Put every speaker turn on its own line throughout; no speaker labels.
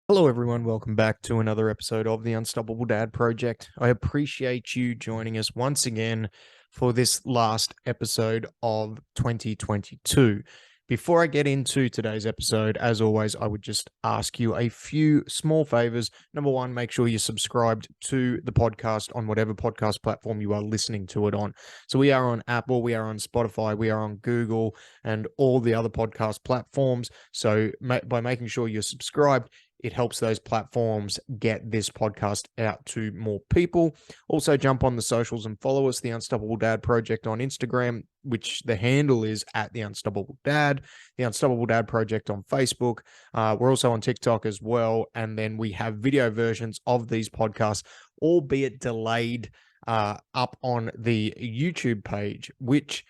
Hello, everyone. Welcome back to another episode of the Unstoppable Dad Project. I appreciate you joining us once again for this last episode of 2022. Before I get into today's episode, as always, I would just ask you a few small favors. Number one, make sure you're subscribed to the podcast on whatever podcast platform you are listening to it on. So we are on Apple, we are on Spotify, we are on Google, and all the other podcast platforms. So by making sure you're subscribed, it helps those platforms get this podcast out to more people. Also, jump on the socials and follow us, the Unstoppable Dad Project on Instagram, which the handle is at the Unstoppable Dad, the Unstoppable Dad Project on Facebook. We're also on TikTok as well. And then we have video versions of these podcasts, albeit delayed, up on the YouTube page, which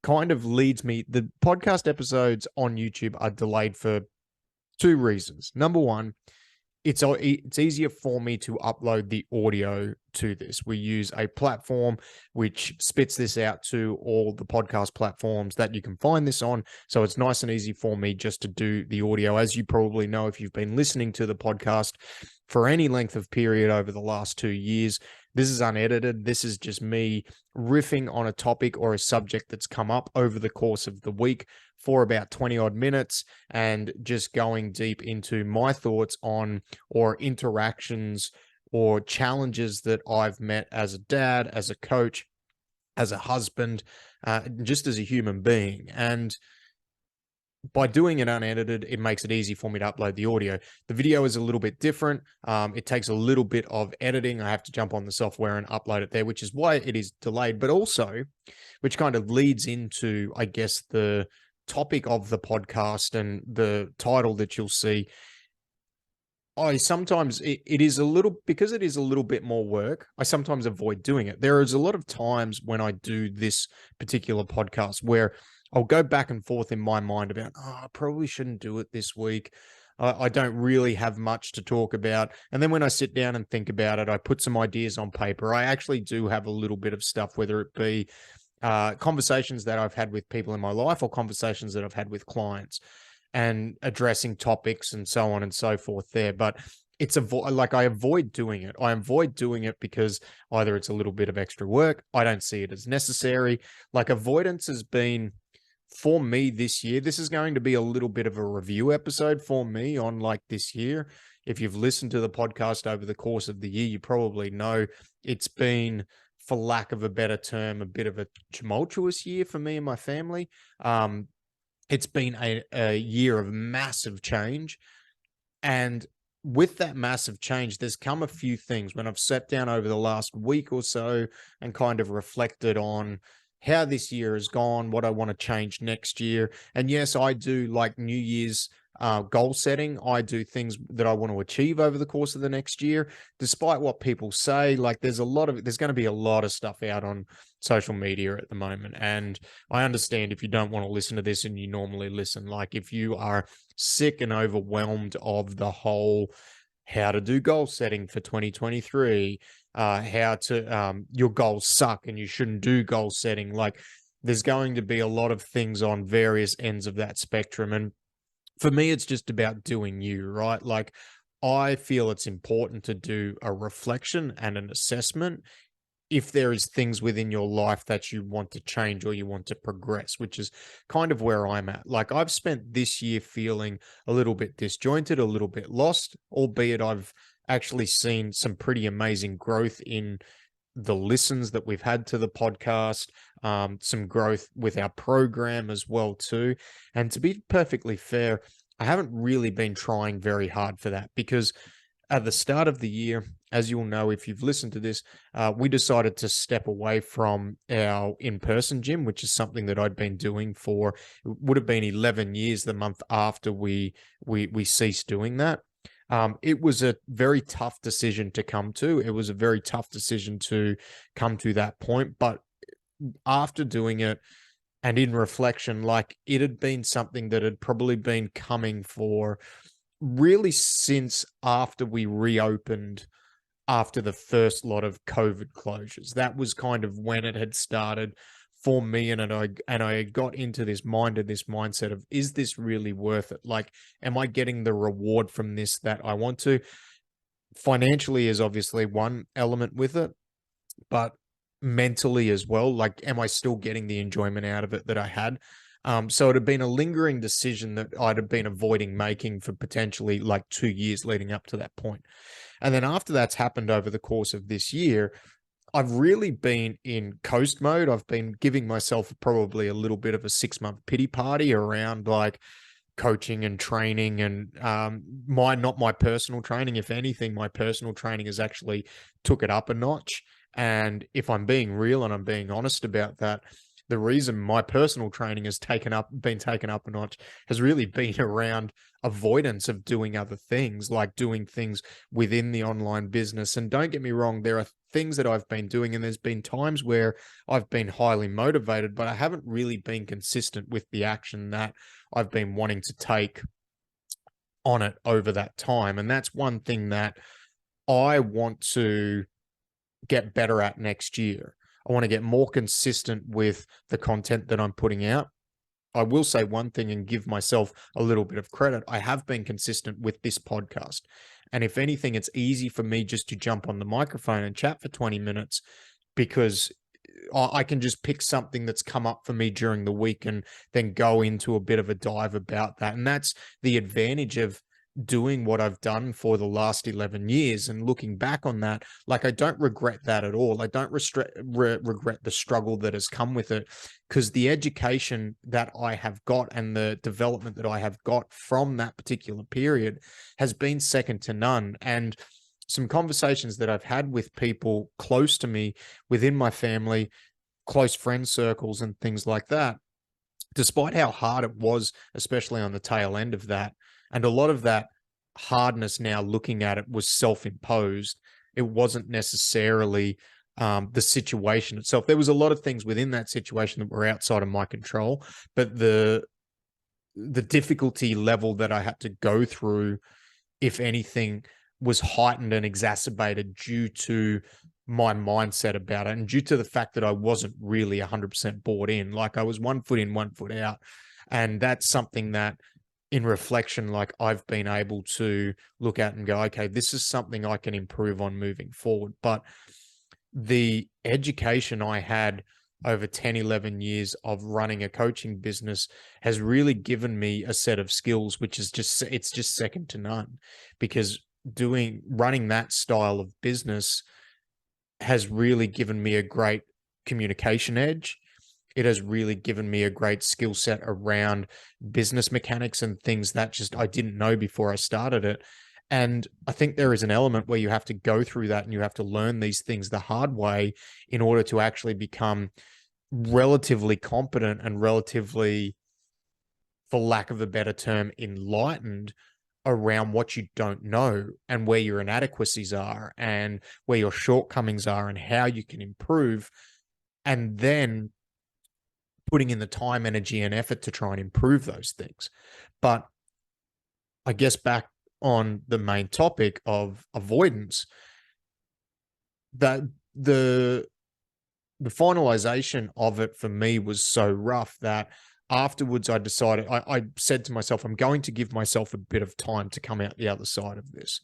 kind of leads me. The podcast episodes on YouTube are delayed for two reasons. Number one, it's easier for me to upload the audio to this. We use a platform which spits this out to all the podcast platforms that you can find this on. So it's nice and easy for me just to do the audio. As you probably know, if you've been listening to the podcast for any length of period over the last 2 years, this is unedited. This is just me riffing on a topic or a subject that's come up over the course of the week for about 20 odd minutes and just going deep into my thoughts on or interactions or challenges that I've met as a dad, as a coach, as a husband, just as a human being. And by doing it unedited, it makes it easy for me to upload the audio. The video is a little bit different. It takes a little bit of editing. I have to jump on the software and upload it there, which is why it is delayed, but also, which kind of leads into, I guess, the topic of the podcast and the title that you'll see. I sometimes it is a little, because it is a little bit more work, I sometimes avoid doing it. There is a lot of times when I do this particular podcast where I'll go back and forth in my mind about, I probably shouldn't do it this week. I don't really have much to talk about. And then when I sit down and think about it, I put some ideas on paper. I actually do have a little bit of stuff, whether it be conversations that I've had with people in my life or conversations that I've had with clients, and addressing topics and so on and so forth there. But it's like I avoid doing it. I avoid doing it because either it's a little bit of extra work, I don't see it as necessary. Like, avoidance has been, for me this year, this is going to be a little bit of a review episode for me on like this year. If you've listened to the podcast over the course of the year, you probably know it's been, for lack of a better term, a bit of a tumultuous year for me and my family. It's been a year of massive change. And with that massive change, there's come a few things when I've sat down over the last week or so and kind of reflected on how this year has gone, what I want to change next year. And yes, I do like New Year's goal setting. I do things that I want to achieve over the course of the next year, despite what people say. Like, there's going to be a lot of stuff out on social media at the moment. And I understand if you don't want to listen to this and you normally listen, like if you are sick and overwhelmed of the whole how to do goal setting for 2023, how to, your goals suck and you shouldn't do goal setting. Like, there's going to be a lot of things on various ends of that spectrum. And for me, it's just about doing you, right? Like, I feel it's important to do a reflection and an assessment if there is things within your life that you want to change or you want to progress, which is kind of where I'm at. Like, I've spent this year feeling a little bit disjointed, a little bit lost, albeit I've actually seen some pretty amazing growth in the listens that we've had to the podcast, some growth with our program as well too. And to be perfectly fair, I haven't really been trying very hard for that, because at the start of the year, as you'll know if you've listened to this, we decided to step away from our in-person gym, which is something that I'd been doing for, it would have been 11 years the month after we ceased doing that. It was a very tough decision to come to. It was a very tough decision to come to that point. But after doing it and in reflection, like, it had been something that had probably been coming for really since after we reopened after the first lot of COVID closures. That was kind of when it had started for me. And I got into this mindset of, is this really worth it? Like, am I getting the reward from this that I want to? Financially is obviously one element with it, but mentally as well. Like, am I still getting the enjoyment out of it that I had? So it had been a lingering decision that I'd have been avoiding making for potentially like 2 years leading up to that point. And then after that's happened over the course of this year, I've really been in coast mode. I've been giving myself probably a little bit of a 6 month pity party around like coaching and training, and not my personal training. If anything, my personal training has actually took it up a notch. And if I'm being real and I'm being honest about that, the reason my personal training has been taken up a notch has really been around avoidance of doing other things, like doing things within the online business. And don't get me wrong, there are things that I've been doing, and there's been times where I've been highly motivated, but I haven't really been consistent with the action that I've been wanting to take on it over that time. And that's one thing that I want to get better at next year. I want to get more consistent with the content that I'm putting out. I will say one thing and give myself a little bit of credit. I have been consistent with this podcast. And if anything, it's easy for me just to jump on the microphone and chat for 20 minutes because I can just pick something that's come up for me during the week and then go into a bit of a dive about that. And that's the advantage of doing what I've done for the last 11 years. And looking back on that, like, I don't regret that at all. I don't regret the struggle that has come with it, because the education that I have got and the development that I have got from that particular period has been second to none. And some conversations that I've had with people close to me within my family, close friend circles, and things like that, despite how hard it was, especially on the tail end of that, and a lot of that hardness now looking at it was self-imposed. It wasn't necessarily the situation itself. There was a lot of things within that situation that were outside of my control, but the difficulty level that I had to go through, if anything, was heightened and exacerbated due to my mindset about it, and due to the fact that I wasn't really 100% bought in. Like, I was 1 foot in, 1 foot out. And that's something that, in reflection, like, I've been able to look at and go, okay, this is something I can improve on moving forward. But the education I had over 10, 11 years of running a coaching business has really given me a set of skills, which is it's just second to none, because running that style of business has really given me a great communication edge. It has really given me a great skill set around business mechanics and things that just I didn't know before I started it. And I think there is an element where you have to go through that and you have to learn these things the hard way in order to actually become relatively competent and relatively, for lack of a better term, enlightened around what you don't know and where your inadequacies are and where your shortcomings are and how you can improve, and then putting in the time, energy, and effort to try and improve those things. But I guess back on the main topic of avoidance, that the finalization of it for me was so rough that afterwards I decided, I said to myself, I'm going to give myself a bit of time to come out the other side of this.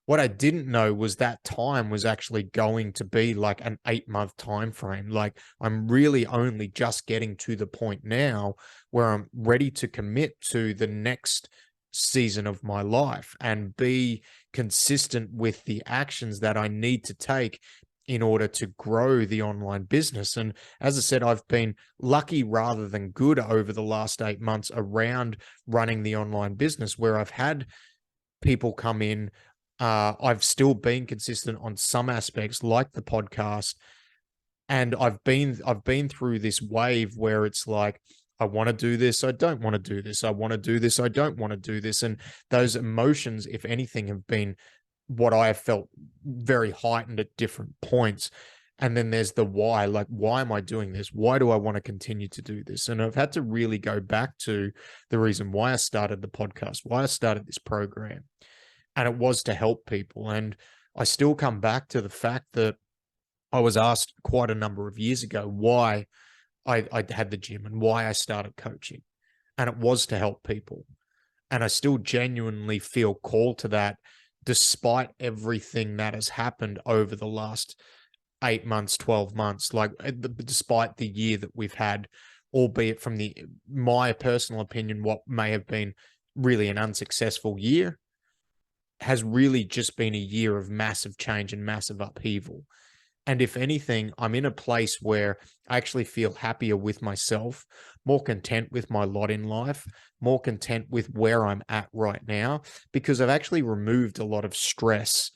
What I didn't know was that time was actually going to be like an 8-month time frame. Like, I'm really only just getting to the point now where I'm ready to commit to the next season of my life and be consistent with the actions that I need to take in order to grow the online business. And as I said, I've been lucky rather than good over the last 8 months around running the online business, where I've had people come in. I've still been consistent on some aspects, like the podcast, and I've been through this wave where it's like, I want to do this, I don't want to do this, I want to do this, I don't want to do this. And those emotions, if anything, have been what I have felt very heightened at different points. And then there's the why, like, why am I doing this? Why do I want to continue to do this? And I've had to really go back to the reason why I started the podcast, why I started this program. And it was to help people. And I still come back to the fact that I was asked quite a number of years ago why I had the gym and why I started coaching. And it was to help people. And I still genuinely feel called to that despite everything that has happened over the last 8 months, 12 months, like despite the year that we've had, albeit from my personal opinion, what may have been really an unsuccessful year has really just been a year of massive change and massive upheaval. And if anything, I'm in a place where I actually feel happier with myself, more content with my lot in life, more content with where I'm at right now, because I've actually removed a lot of stress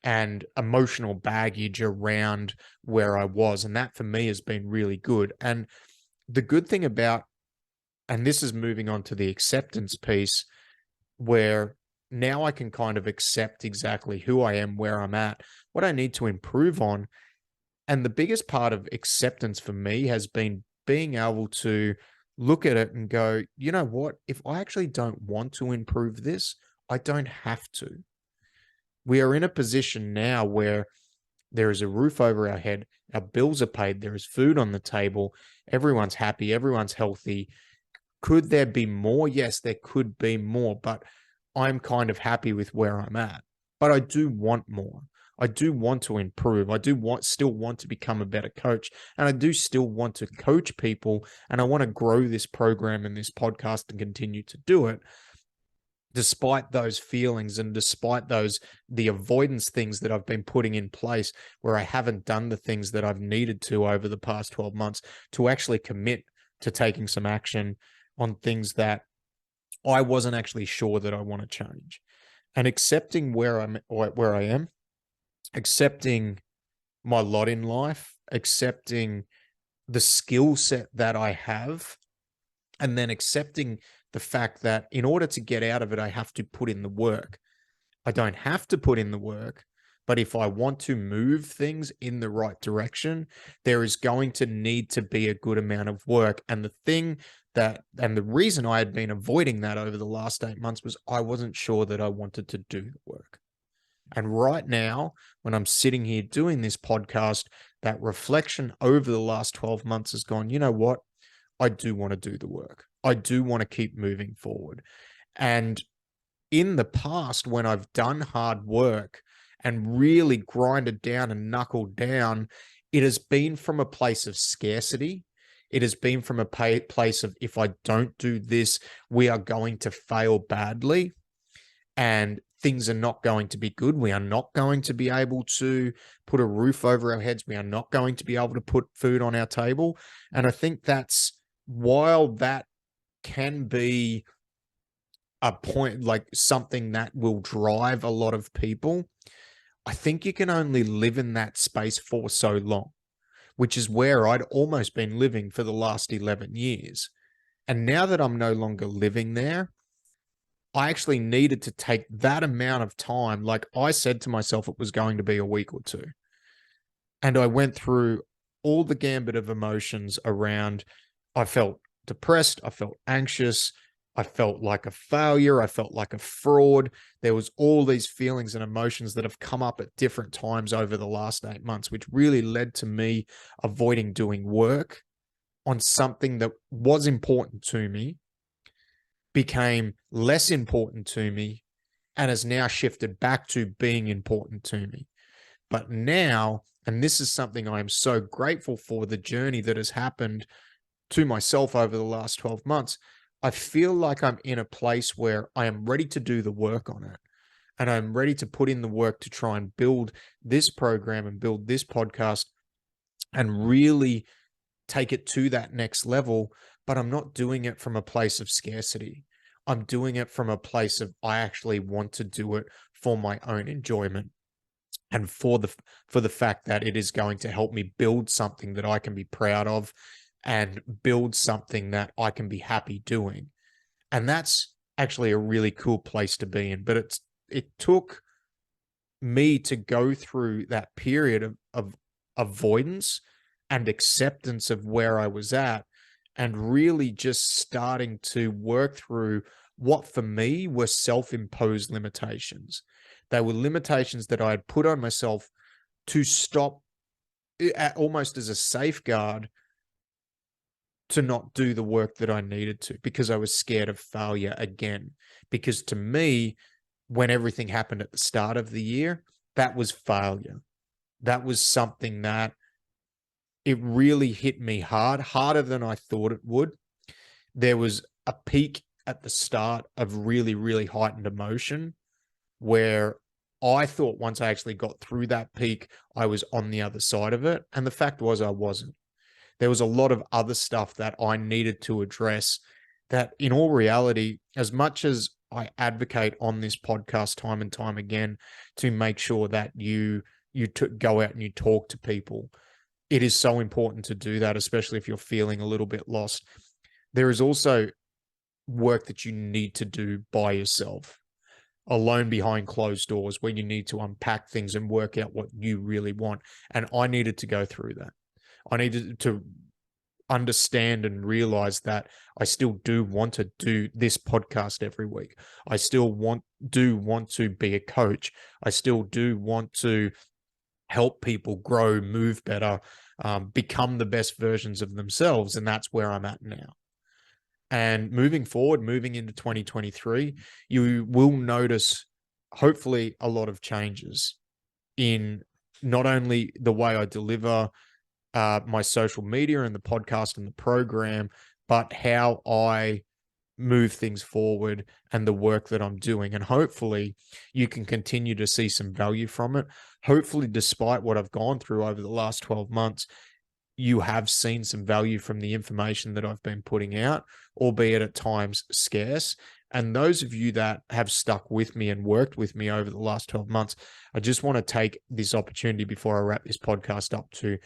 and emotional baggage around where I was. And that for me has been really good. And the good thing about, and this is moving on to the acceptance piece, where now I can kind of accept exactly who I am, where I'm at, what I need to improve on. And the biggest part of acceptance for me has been being able to look at it and go, you know what? If I actually don't want to improve this, I don't have to. We are in a position now where there is a roof over our head, our bills are paid, there is food on the table, everyone's happy, everyone's healthy. Could there be more? Yes, there could be more, but I'm kind of happy with where I'm at. But I do want more. I do want to improve. I do still want to become a better coach. And I do still want to coach people. And I want to grow this program and this podcast and continue to do it. Despite those feelings and despite the avoidance things that I've been putting in place where I haven't done the things that I've needed to over the past 12 months to actually commit to taking some action on things that I wasn't actually sure that I want to change. And accepting where I am, accepting my lot in life, accepting the skill set that I have, and then accepting the fact that in order to get out of it, I have to put in the work. I don't have to put in the work, but if I want to move things in the right direction, there is going to need to be a good amount of work. And the reason I had been avoiding that over the last 8 months was I wasn't sure that I wanted to do the work. And right now, when I'm sitting here doing this podcast, that reflection over the last 12 months has gone, you know what? I do want to do the work. I do want to keep moving forward. And in the past, when I've done hard work and really grinded down and knuckled down, it has been from a place of scarcity. It has been from a place of, if I don't do this, we are going to fail badly and things are not going to be good. We are not going to be able to put a roof over our heads. We are not going to be able to put food on our table. And I think while that can be a point, like something that will drive a lot of people, I think you can only live in that space for so long, which is where I'd almost been living for the last 11 years. And now that I'm no longer living there, I actually needed to take that amount of time. Like I said to myself, it was going to be a week or two. And I went through all the gambit of emotions around, I felt depressed, I felt anxious, I felt like a failure, I felt like a fraud. There was all these feelings and emotions that have come up at different times over the last 8 months, which really led to me avoiding doing work on something that was important to me, became less important to me, and has now shifted back to being important to me. But now, and this is something I am so grateful for, the journey that has happened to myself over the last 12 months, I feel like I'm in a place where I am ready to do the work on it. And I'm ready to put in the work to try and build this program and build this podcast and really take it to that next level. But I'm not doing it from a place of scarcity. I'm doing it from a place of, I actually want to do it for my own enjoyment and for the fact that it is going to help me build something that I can be proud of and build something that I can be happy doing. And that's actually a really cool place to be in. But it took me to go through that period of avoidance and acceptance of where I was at, and really just starting to work through what for me were self-imposed limitations. They were limitations that I had put on myself to stop, almost as a safeguard, to not do the work that I needed to because I was scared of failure again. Because to me, when everything happened at the start of the year, that was failure. That was something that it really hit me hard, harder than I thought it would. There was a peak at the start of really, really heightened emotion where I thought once I actually got through that peak, I was on the other side of it. And the fact was, I wasn't. There was a lot of other stuff that I needed to address that, in all reality, as much as I advocate on this podcast time and time again to make sure that you go out and you talk to people, it is so important to do that, especially if you're feeling a little bit lost. There is also work that you need to do by yourself, alone behind closed doors, where you need to unpack things and work out what you really want. And I needed to go through that. I needed to understand and realize that I still do want to do this podcast every week. I still want to be a coach. I still do want to help people grow, move better, become the best versions of themselves. And that's where I'm at now. And moving forward, moving into 2023, you will notice, hopefully, a lot of changes in not only the way I deliver my social media and the podcast and the program, but how I move things forward and the work that I'm doing. And hopefully you can continue to see some value from it. Hopefully, despite what I've gone through over the last 12 months, you have seen some value from the information that I've been putting out, albeit at times scarce. And those of you that have stuck with me and worked with me over the last 12 months, I just want to take this opportunity before I wrap this podcast up to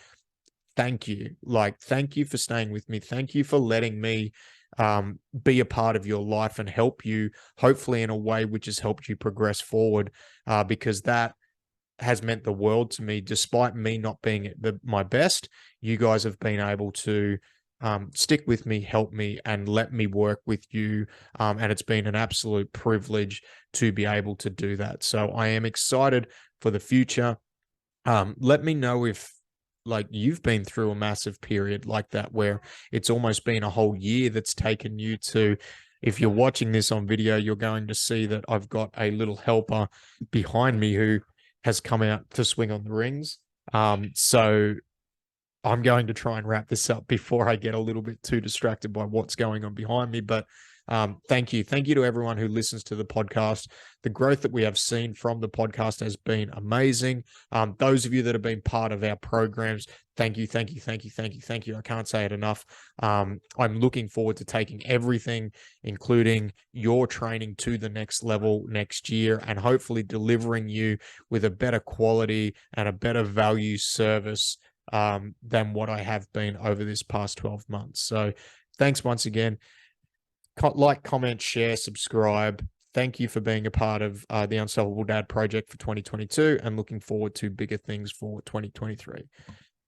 thank you. Like, thank you for staying with me. Thank you for letting me be a part of your life and help you, hopefully in a way which has helped you progress forward, because that has meant the world to me. Despite me not being my best, you guys have been able to stick with me, help me, and let me work with you. And it's been an absolute privilege to be able to do that. So I am excited for the future. Let me know if like you've been through a massive period like that where it's almost been a whole year that's taken you to, if you're watching this on video, you're going to see that I've got a little helper behind me who has come out to swing on the rings. So I'm going to try and wrap this up before I get a little bit too distracted by what's going on behind me. But thank you. Thank you to everyone who listens to the podcast. The growth that we have seen from the podcast has been amazing. Those of you that have been part of our programs, thank you, thank you, thank you, thank you, thank you. I can't say it enough. I'm looking forward to taking everything, including your training, to the next level next year, and hopefully delivering you with a better quality and a better value service than what I have been over this past 12 months. So thanks once again. Like, comment, share, subscribe. Thank you for being a part of the Unstoppable Dad Project for 2022, and looking forward to bigger things for 2023.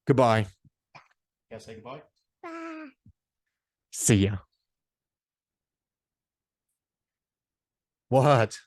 Goodbye. Can I say goodbye? Bye. See ya. What?